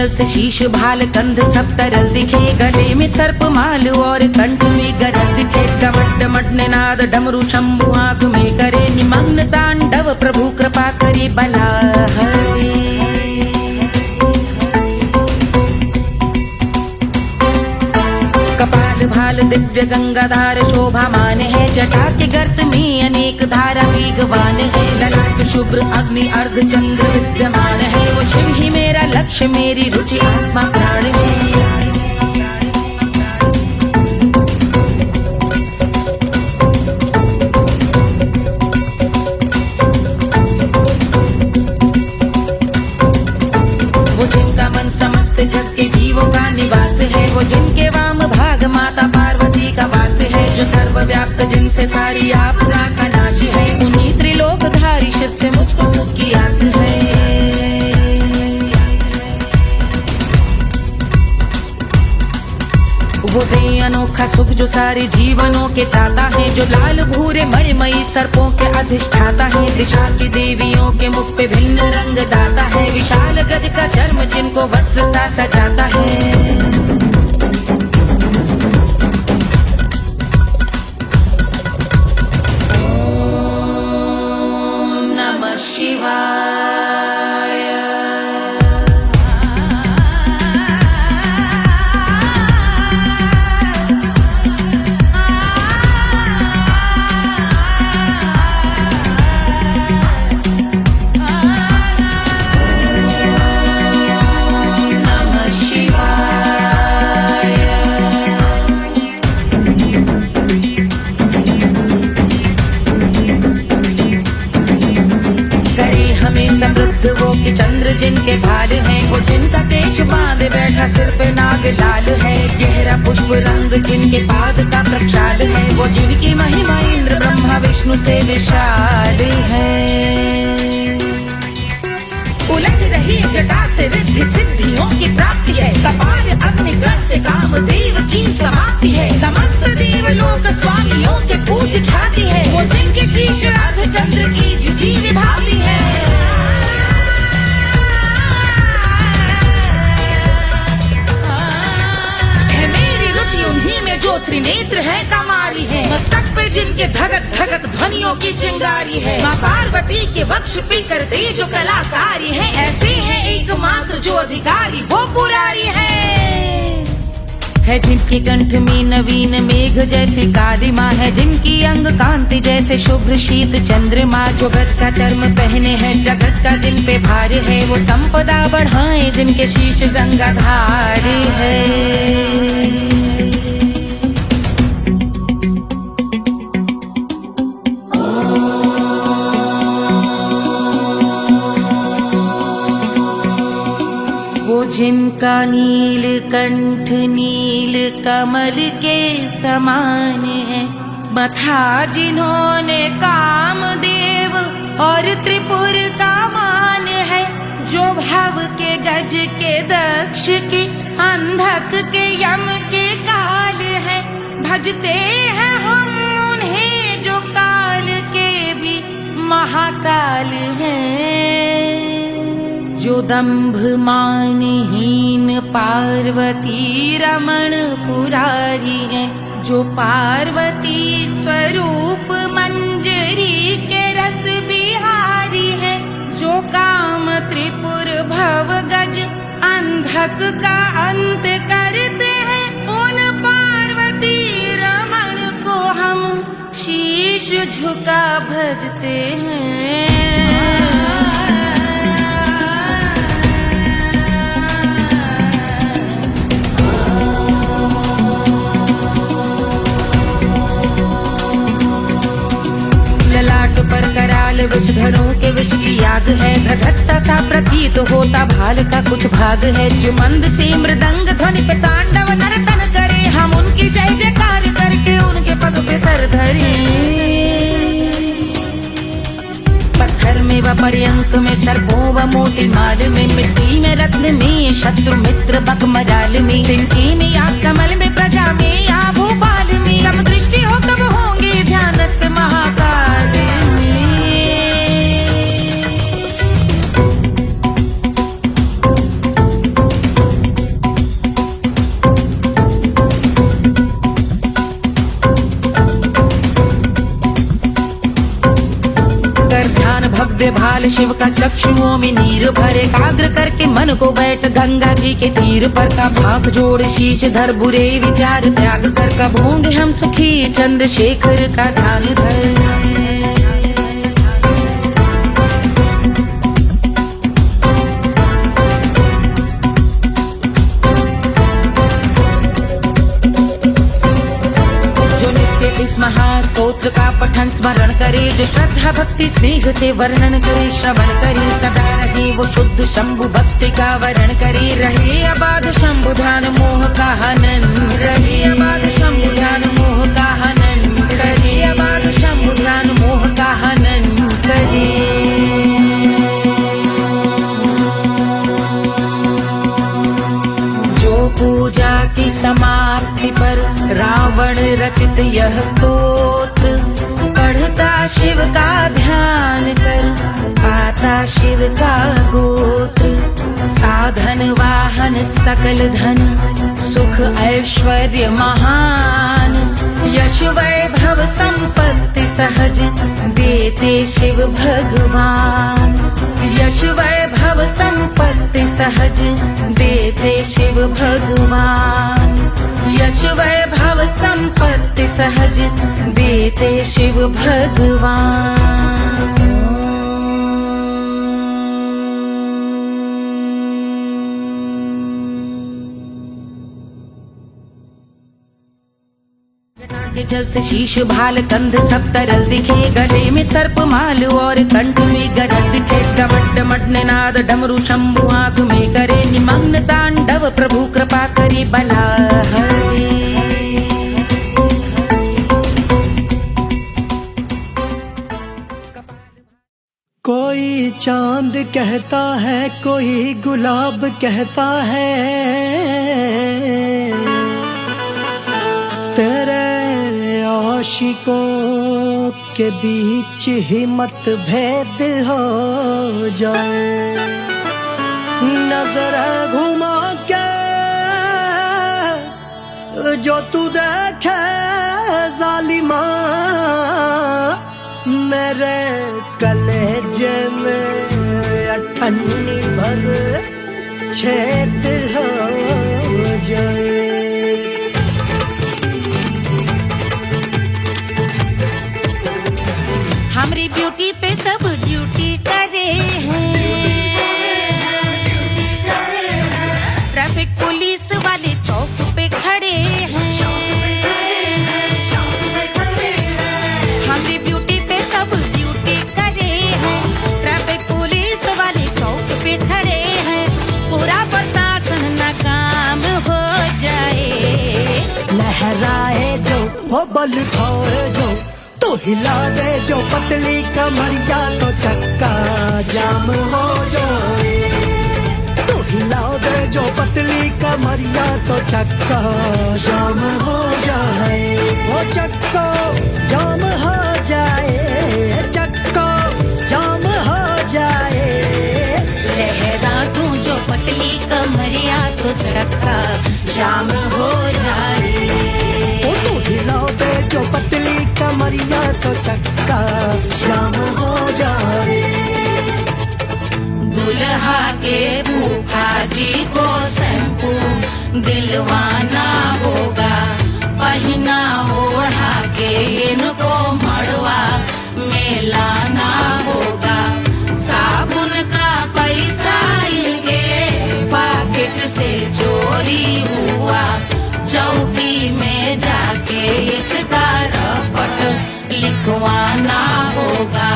जल से शीश भाल कंध सब तरल दिखे, गले में सर्प माल और कंठ में गरल दिखे। डमट डमट निनाद डमरू शंभु आंख में करे निमग्न तांडव, प्रभु कृपा करे बला हरे। कपाल भाल दिव्य गंगाधार शोभामान है, जटा के गर्त में अनेक धारा वेगवान है। ललाट शुभ्र अग्नि अर्ध चंद्र विद्यमान है, वो शिव ही मेरा लक्ष्य मेरी रुचि आत्मा प्राण है। वो जिनका मन समस्त जग के जीवों का निवास है, वो जिनके वाम भाग माता पार्वती का वास है। जो सर्वव्याप्त जिनसे सारी आपदा का नाश है, उन्हीं त्रिलोकधारी शिव से मुझको सुख की आस है। वो दे अनोखा सुख जो सारे जीवनों के दाता है, जो लाल भूरे मणिमयी सर्पों के अधिष्ठाता है। दिशा की देवियों के मुख पे भिन्न रंग दाता है, विशाल गज का चर्म जिनको वस्त्र सा सजाता है। वो कि चंद्र जिनके भाल हैं, वो जिनका केश बांधे बैठा सिर पे नाग लाल है। गहरा पुष्प रंग जिनके पाद का प्रक्षाल है, वो जिनकी महिमा इंद्र ब्रह्मा विष्णु से विशाल है। उलझ रही जटा से रिद्धि सिद्धियों की प्राप्ति है, कपाल अग्निगण से कामदेव की समाप्ति है। समस्त देवलोक स्वामियों के पूज ख्याति है, वो जिनके शीश अर्ध चंद्र की द्युति विभाती है। उन्हीं में जो त्रिनेत्र है कमारी है, मस्तक पे जिनके धगत धगत ध्वनियों की चिंगारी है। माँ पार्वती के वक्ष पे करते जो कलाकारी है, ऐसे है एकमात्र जो अधिकारी वो पुरारी है। जिनके कंठ में नवीन मेघ जैसे काली माँ है, जिनकी अंग कांति जैसे शुभ्र शीत चंद्रमा। जो गज का चर्म पहने हैं जगत का जिन पे भार है, वो संपदा बढ़ाए जिनके शीश गंगाधार है। जिनका नील कंठ नील कमल के समान है, मथा जिन्होंने कामदेव और त्रिपुर का मान है। जो भव के गज के दक्ष के अंधक के यम के काल है, भजते हैं हम उन्हें जो काल के भी महाकाल हैं। जो दंभ मानहीन पार्वती रमण पुरारी है, जो पार्वती स्वरूप मंजरी के रस बिहारी है। जो काम त्रिपुर भव गज अंधक का अंत करते हैं, उन पार्वती रमण को हम शीश झुका भजते हैं। पर कराल विषधरों के विष की आग है, धधकता सा प्रतीत होता भाल का कुछ भाग है। जो मंद से मृदंग ध्वनि पे तांडव नर्तन करे, हम उनकी जय जयकार करके उनके पद पे सर धरे। पत्थर में व पर्यंक में सर्पों व मोती माल में, मिट्टी में रत्न में शत्रु मित्र बक मराल में, तिनके में या कमल में प्रजा में या भोपाल में। जब दृष्टि हो तब होंगे ध्यानस्थ महाकाल में। भव्य भाल शिव का चक्षुओं में नीर भरे एकाग्र करके मन को बैठ गंगा जी के तीर पर का भाग जोड़ शीश धर बुरे विचार त्याग कर कब होंगे हम सुखी चंद्रशेखर का ध्यान धर। इस महास्तोत्र का पठन स्मरण करे, जो श्रद्धा भक्ति स्नेह से वर्णन करे, श्रवण करे सदा रहे वो शुद्ध शंभु भक्ति का वर्ण करे, रहे अबाध शंभु ध्यान मोह का हनन, रहे अबाध शंभु ध्यान मोह का हनन करे, अबाध शंभु ध्यान मोह का हनन करे। पूजा की समाप्ति पर रावण रचित यह स्तोत्र पढ़ता शिव का ध्यान कर, पाता शिव का गोत्र, साधन वाहन सकल धन सुख ऐश्वर्य महान, यश वैभव संपत्ति सहज देते शिव भगवान, यश वैभव संपत्ति सहज देते शिव भगवान, यश वैभव संपत्ति सहज देते शिव भगवान। के जल से शीश भाल कंध सब तरल दिखे, गले में सर्प माल और कंठ में गरल दिखे, डमट डमट निनाद डमरू शंभु आंख में करे निमग्न तांडव, प्रभु कृपा करे बला हरे। कोई चांद कहता है, कोई गुलाब कहता है, तेरे आशिकों के बीच ही मतभेद हो जाए, नजर घुमा के जो तू देखे जालिमा, मेरे कलेजे में अठन्नी भर छेद हो जाए। हमारी ब्यूटी पे सब ड्यूटी करे हैं, ट्रैफिक पुलिस वाले चौक पे खड़े हैं, हमारी ब्यूटी पे सब ड्यूटी करे हैं, ट्रैफिक पुलिस वाले चौक पे खड़े हैं, पूरा प्रशासन नाकाम हो जाए। लहराए जो वो बल खाए जो, तो हिला दे जो पतली कमरिया, तो चक्का जाम हो जाए, तो हिला दे जो पतली कमरिया, तो चक्का जाम हो जाए, वो चक्का जाम हो जाए, चक्का जाम हो जाए। लहरा तू जो पतली कमरिया, तो चक्का जाम हो जाए, तो हिला दे जो पतली कमरिया, तो चक्का जाम हो जाए। दुल्हा के फूफा जी को शैम्पू दिलवाना होगा, पहना ओढ़ा के इनको मड़वा में लाना होगा, साबुन का पैसा इनके पॉकेट से चोरी हुआ, चौकी में जाके इसका रपट लिखवाना होगा,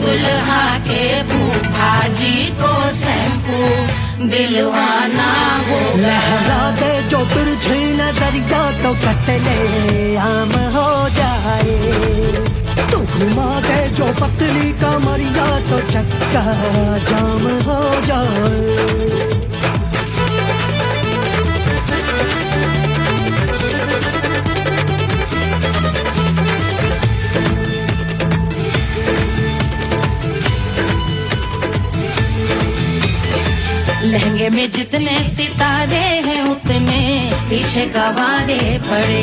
दुल्हा के फूफा जी को शैम्पू दिलवाना होगा। लहरा दे जो तिरछी नजरिया, तो कतले आम हो जाए, तो घुमा दे जो पतली कमरिया, तो चक्का जाम हो जाए। लहंगे में जितने सितारे हैं, उतने पीछे गवारे पड़े,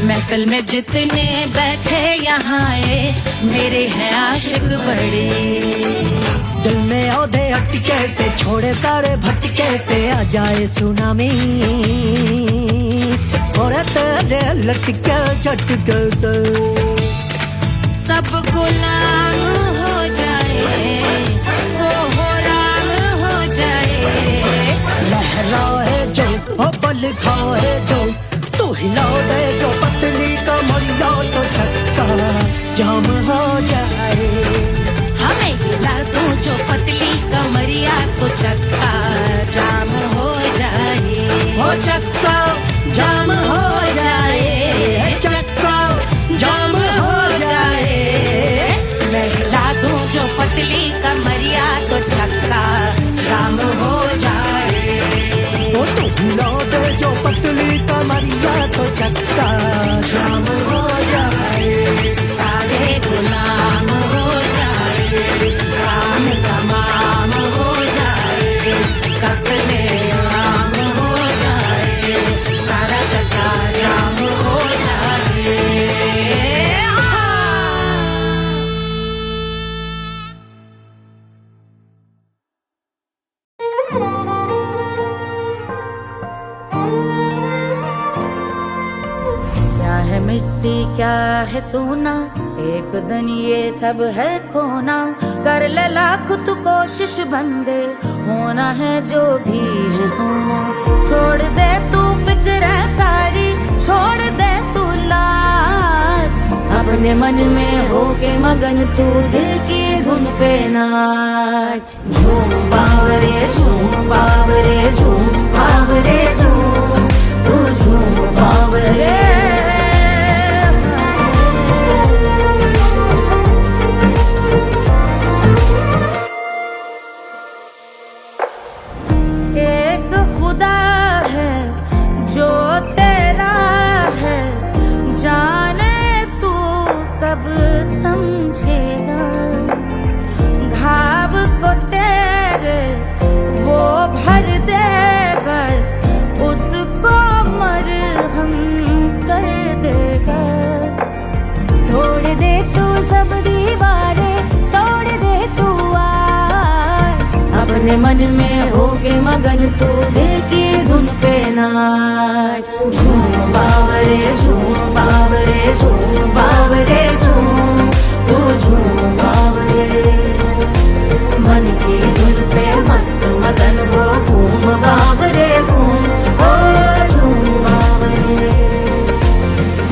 महफिल में जितने बैठे यहाँ आए मेरे हैं आशिक बड़े। दिल में औधे अटके से छोड़े सारे भटके से आ जाए सुनामी और तेरे लटके झटके से सब गुलाम हो जाए तो हो राम हो जाए। लहराए जो ओ बल खाए जो तू हिला दे जो पतली कमरिया तो छक्का जाम हो जाए। हमें हिला दो जो पतली कमरिया तो चक्का जाम हो जाए। हो चक्का जाम हो जाए, चक्का जाम हो जाए। मैं हिला दूं जो पतली कमरिया तो चक्का जाम हो जाए। वो तो हिला दे जो पतली कमरिया तो चक्का जाम हो जाए। सारे गुलाम हो जाए, काम तमाम हो जाए, कत्ले आम हो जाए, सारा चक्का जाम हो जाए। क्या है मिट्टी क्या है सोना, एक दिन ये सब है खोना। कर ले लाख तू कोशिश बंदे, होना है जो भी है होना। छोड़ दे तू फिक्र सारी, छोड़ दे तू लाज। अपने मन में होके मगन तू दिल की धुन पे नाच। झूम बावरे झूम बावरे झूम बावरे झूम, तू झूम बावरे। एक खुदा है जो तेरा है, जाने तू कब समझेगा। घाव को तेरे वो भर देगा, उसको मरहम कर देगा। तोड़ दे तू सब दीवारें, तोड़ दे तू आज। अपने मन में होके मगन तू दिल की धुन पे नाच। झूम बावरे झूम बावरे झूम बावरे झूम, तू झूम बावरे। मन की धुन पे मस्त मगन हो घूम बावरे घूम, ओ झूम बावरे।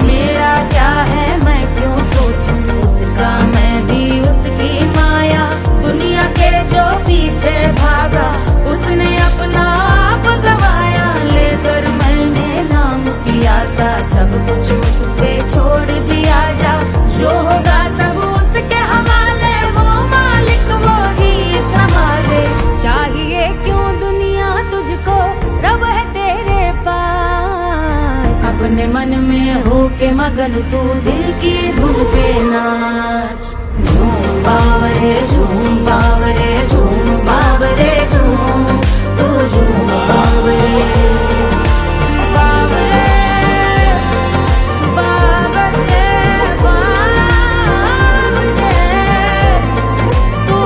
मेरा क्या है मैं क्यों सोचूं उसका, मैं भी उसकी माया। दुनिया के जो पीछे भागा उसने अपना आप गवाया। लेकर मैंने नाम किया था सब कुछ उस पे छोड़ दिया जा। जो होगा सब उसके हवाले, वो मालिक वो ही संभाले। चाहिए क्यों दुनिया तुझको, रब है तेरे पास। अपने मन में होके मगन तू दिल की धुन पे नाच। झूम बावरे झूम बावरे झूम बावरे झूम, तू झूम बावरे। बावरे बावरे बावरे, तू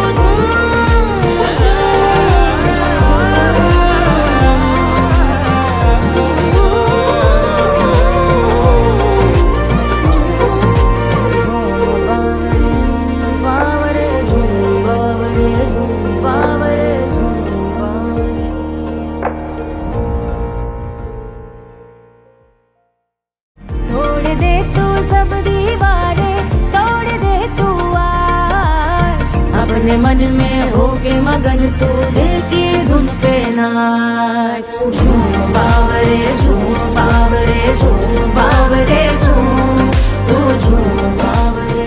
बावरे झूम बावरे झूम बावरे झूम बावरे। तोड़ दे तू सब दीवारें, तोड़ दे तू आज। अपने मन में होके मगन तू दिल की धुन पे नाच। झूम बावरे झूम बावरे झूम बावरे झूम, तू झूम बावरे।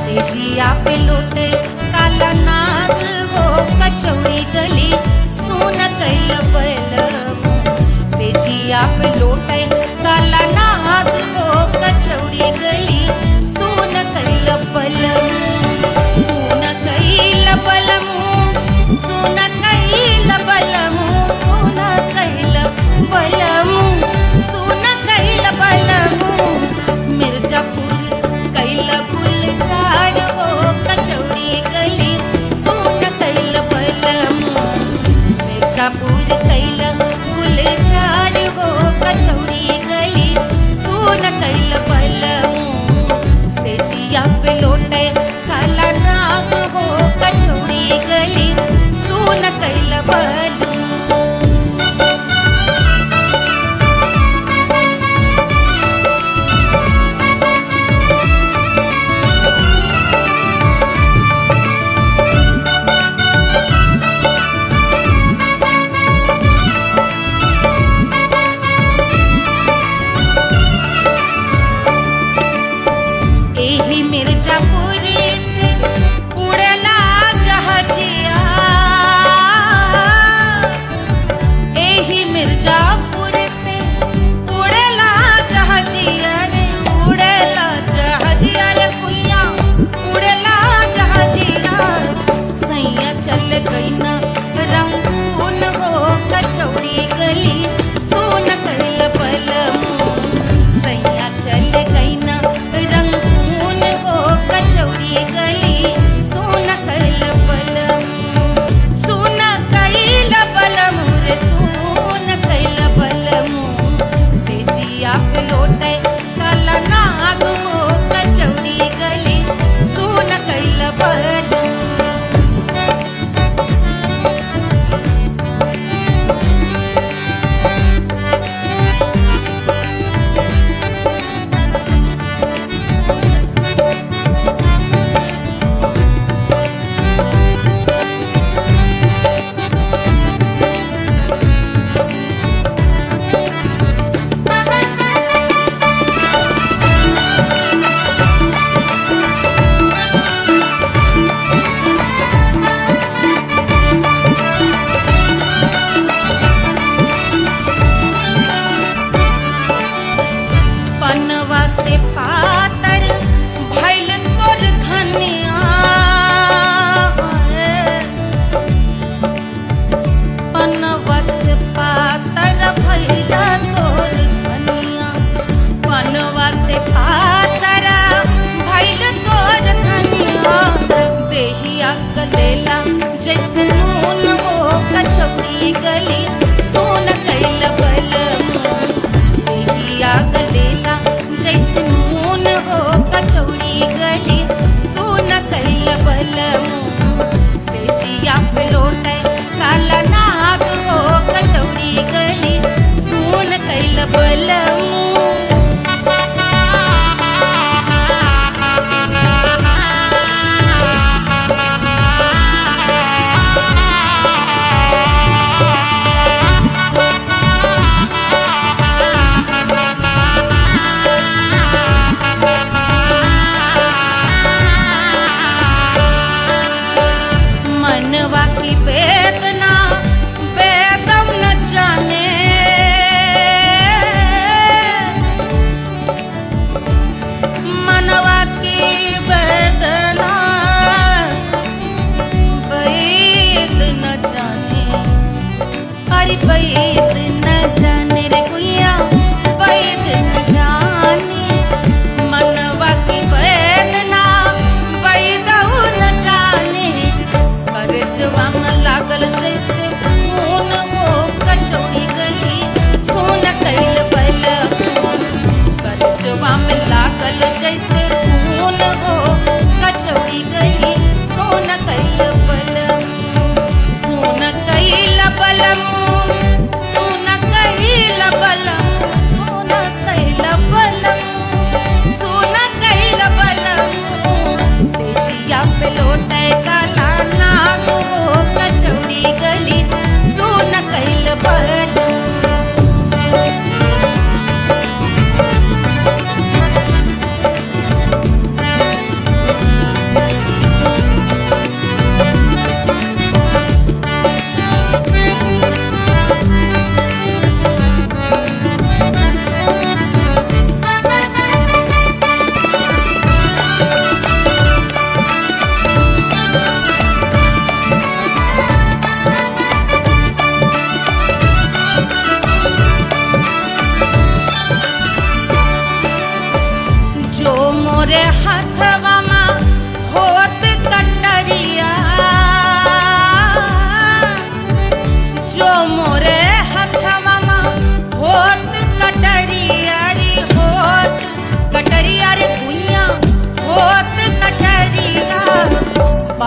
सेठिया पे लौटे काला नाग हो कचौड़ी गली सुन कैल बलमू से जिया पे लोटे काला नाग हो कचौड़ी गली सुन कैल बलमू सुन कैल बलमू सुन कैल बलमू सुन कैल बलमू सुन कैल बलमू मिर्जापुर कैल गुलजार हो कचौड़ी गली सुन कैल बलमू मिर्जापुर कैल गुलजार हो कचौड़ी गली सुन कैल बलमू से जिया पे लोटे काला नाग हो कचौड़ी गली सुन कैल बलमू एही मिर्जापुर से उड़ला जहाजिया एही मिर्जापुर से उड़ला जहाजिया रे उड़ला जहाजिया रे कुइया उड़ला जहाजिया सैया चल गई ना रंगून हो कचौड़ी गली सुन कैल बलमू सैया चल गई ना रंगून हो कचौड़ी गली सुन कैल बलमू सुन कैल बलमू रे सुन कैल बलमू से जिया पे लोटे काला नाग हो कचौड़ी गली सुन कैल बलमू पनवा से पातर भइल तोर धनिया पनवा से पातर भइल तोर धनिया पनवा से पातर भइल तोर धनिया देहिया गलेला जैसे नून हो कचौड़ी गली सुन कैल बलमू देहिया गलेला जैसे नून हो कचौड़ी गली सुन कैल बलमू से जिया पे लोटे काला नाग हो कचौड़ी गली सुन कैल बलमू मनवा की वेदना वेदम न जाने मनवा की वेदना वेद न जाने अरे वेद न जाने रे गुइया वेद न जाने मनवा की वेदना वेदऊ न जाने करजवा में लागल जैसे खून हो कचौड़ी गली सुन कैल बलमू करजवा में लागल जैसे खून हो कचौड़ी गली सुन कैल बलमू सुन कैल बलमू सुन कैल बलमू सुन कैल बलमू सुन कैल बलमू से जिया पे लोटे काला नाग हो कचौड़ी गली सुन कैल बलमू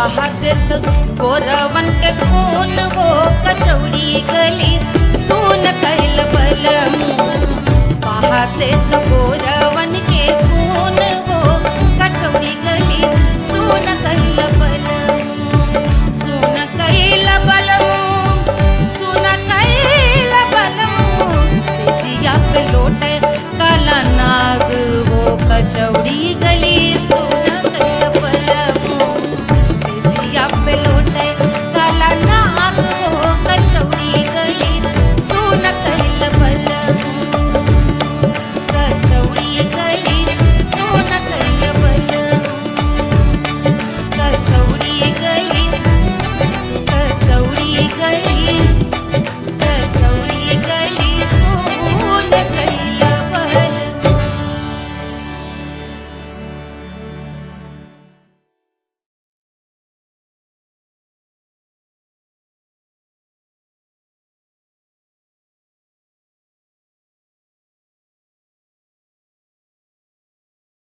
बहादुर गोरवन के खून वो कचौड़ी गली सोन कैल बलम बहादुर गोरवन के खून वो कचौड़ी गली सोन